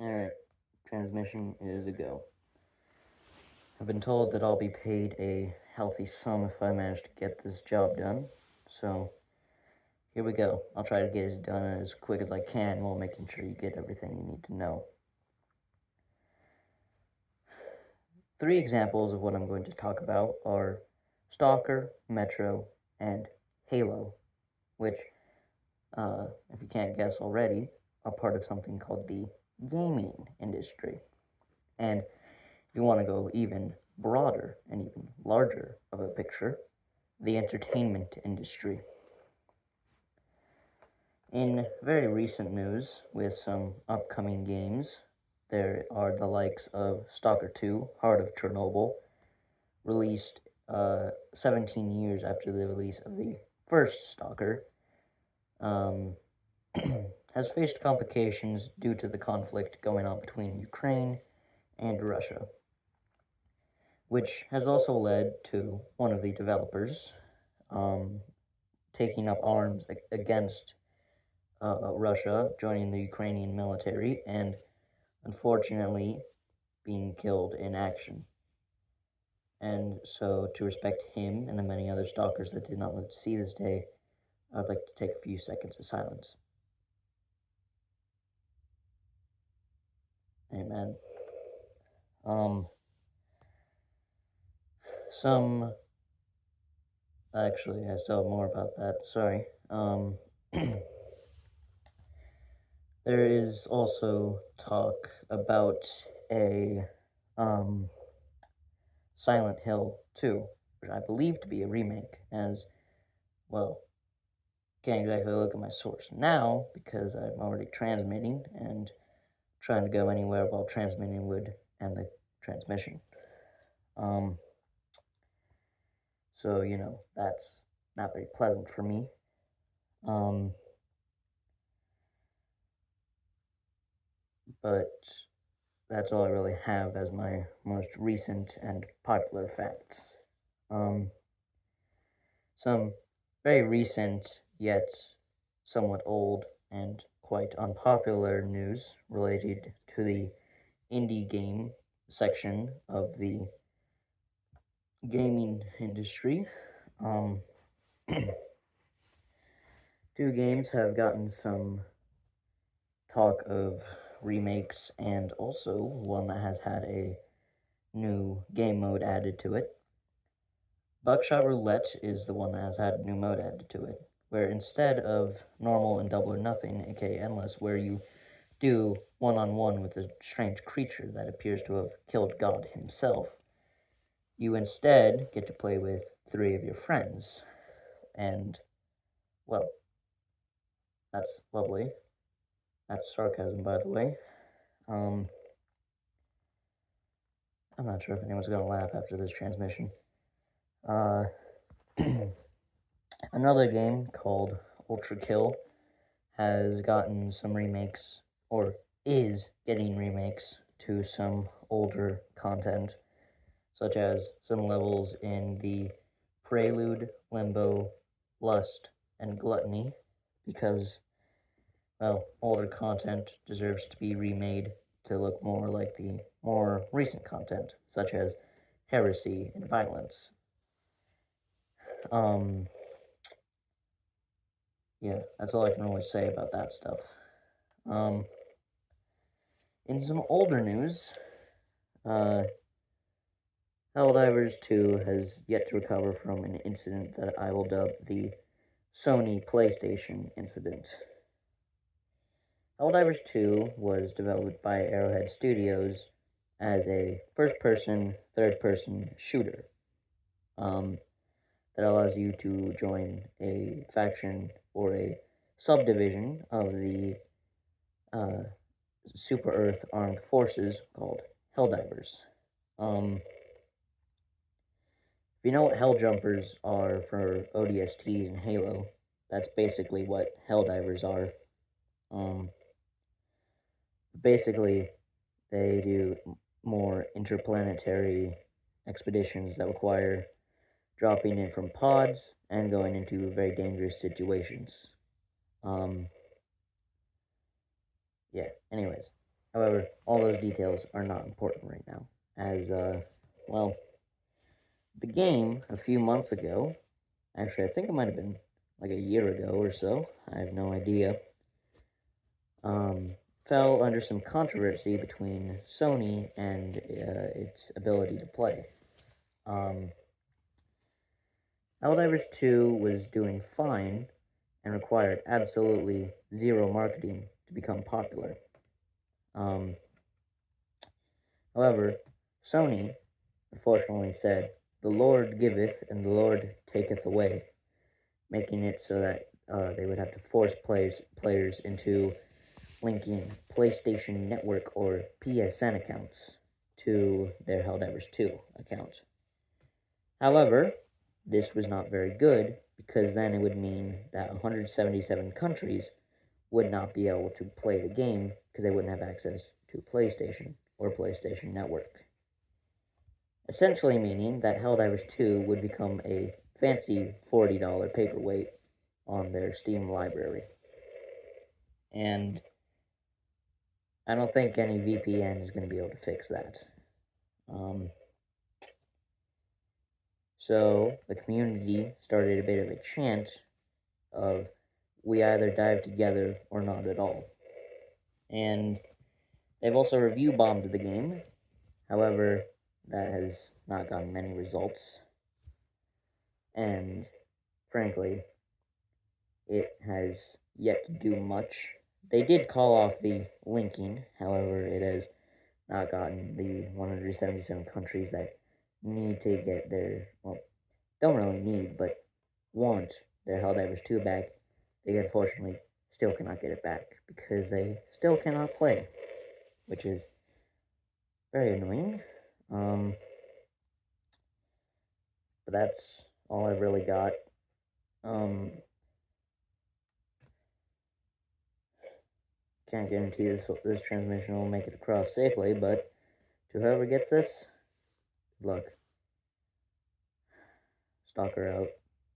Alright, transmission is a go. I've been told that I'll be paid a healthy sum if I manage to get this job done, so here we go. I'll try to get it done as quick as I can while making sure you get everything you need to know. 3 examples of what I'm going to talk about are Stalker, Metro, and Halo, which, if you can't guess already, are part of something called the gaming industry. And if you want to go even broader and even larger of a picture, the entertainment industry. In very recent news, with some upcoming games, there are the likes of Stalker 2, Heart of Chernobyl, released 17 years after the release of the first Stalker, has faced complications due to the conflict going on between Ukraine and Russia, which has also led to one of the developers taking up arms against Russia, joining the Ukrainian military, and unfortunately being killed in action. And so, to respect him and the many other stalkers that did not live to see this day, I'd like to take a few seconds of silence. Amen. Actually, I still have more about that, sorry. There is also talk about a, Silent Hill 2, which I believe to be a remake, as, well, can't exactly look at my source now, because I'm already transmitting, and trying to go anywhere while transmitting would end the transmission. So, that's not very pleasant for me. But that's all I really have as my most recent and popular facts. Some very recent, yet somewhat old and quite unpopular news related to the indie game section of the gaming industry. 2 games have gotten some talk of remakes, and also one that has had a new game mode added to it. Buckshot Roulette is the one that has had a new mode added to it, where instead of normal and double or nothing, aka endless, where you do one-on-one with a strange creature that appears to have killed God himself, you instead get to play with 3 of your friends. And, well, that's lovely. That's sarcasm, by the way. I'm not sure if anyone's gonna laugh after this transmission. Another game called Ultra Kill has gotten some remakes, or is getting remakes to some older content, such as some levels in the Prelude, Limbo, Lust, and Gluttony, because, well, older content deserves to be remade to look more like the more recent content, such as Heresy and Violence. Yeah, that's all I can really say about that stuff. In some older news, Helldivers 2 has yet to recover from an incident that I will dub the Sony PlayStation incident. Helldivers 2 was developed by Arrowhead Studios as a first-person, third-person shooter that allows you to join a faction or a subdivision of the Super Earth Armed Forces called Helldivers. If you know what Helljumpers are for ODSTs and Halo, that's basically what Helldivers are. Basically, they do more interplanetary expeditions that require dropping in from pods and going into very dangerous situations. Yeah, anyways. However, all those details are not important right now, as, well, the game a few months ago, actually, I think it might have been like a year ago or so, I have no idea, fell under some controversy between Sony and its ability to play. Um, Helldivers 2 was doing fine and required absolutely zero marketing to become popular. Um, However, Sony unfortunately said, "The Lord giveth and the Lord taketh away," making it so that they would have to force players into linking PlayStation Network or PSN accounts to their Helldivers 2 account. However, this was not very good because then it would mean that 177 countries would not be able to play the game because they wouldn't have access to PlayStation or PlayStation Network. Essentially meaning that Helldivers 2 would become a fancy $40 paperweight on their Steam library. And I don't think any VPN is going to be able to fix that. So the community started a bit of a chant of, "We either dive together or not at all." And they've also review bombed the game. However, that has not gotten many results. And frankly, it has yet to do much. They did call off the linking, however, it has not gotten the 177 countries that need to get their, well, don't really need, but want their Helldivers 2 back. They unfortunately still cannot get it back because they still cannot play, which is very annoying. But that's all I've really got. Can't guarantee this transmission will make it across safely, but to whoever gets this, good luck. Stalker out.